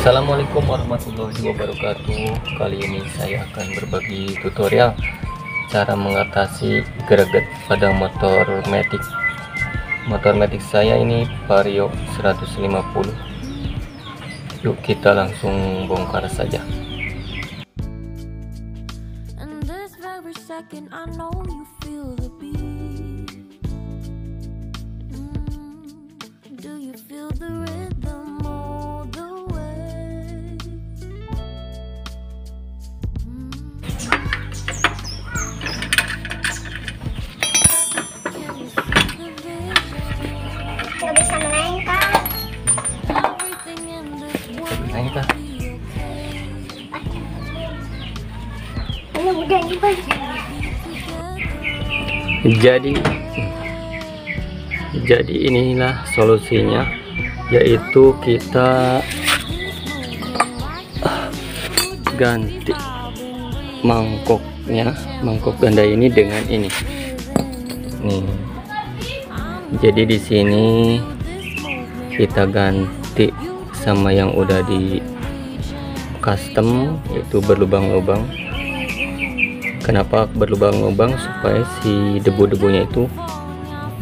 Assalamualaikum warahmatullahi wabarakatuh. Kali ini saya akan berbagi tutorial cara mengatasi greget pada motor matic. Motor matic saya ini Vario 150. Yuk kita langsung bongkar saja. Jadi inilah solusinya, yaitu kita ganti mangkoknya, mangkok ganda ini dengan ini nih. Jadi di sini kita ganti sama yang udah di custom, yaitu berlubang-lubang. Kenapa berlubang-lubang? Supaya si debu-debunya itu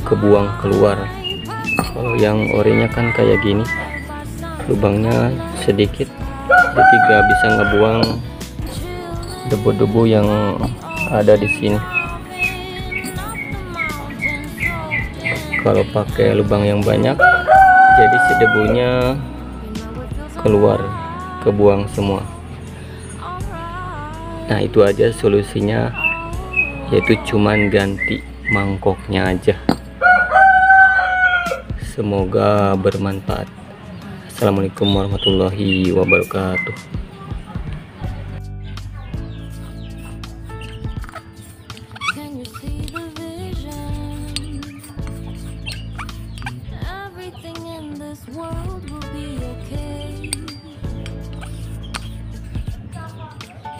kebuang keluar. Kalau yang orinya kan kayak gini, lubangnya sedikit, jadi gak bisa ngebuang debu-debu yang ada di sini. Kalau pakai lubang yang banyak, jadi si debunya keluar, kebuang semua. Nah, itu aja solusinya, yaitu cuman ganti mangkoknya aja. Semoga bermanfaat. Assalamualaikum warahmatullahi wabarakatuh.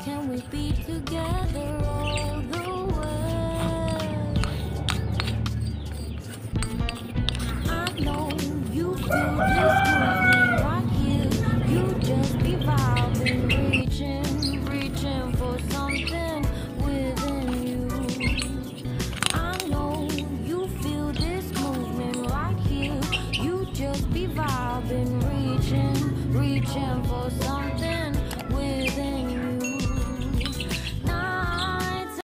Can we be together?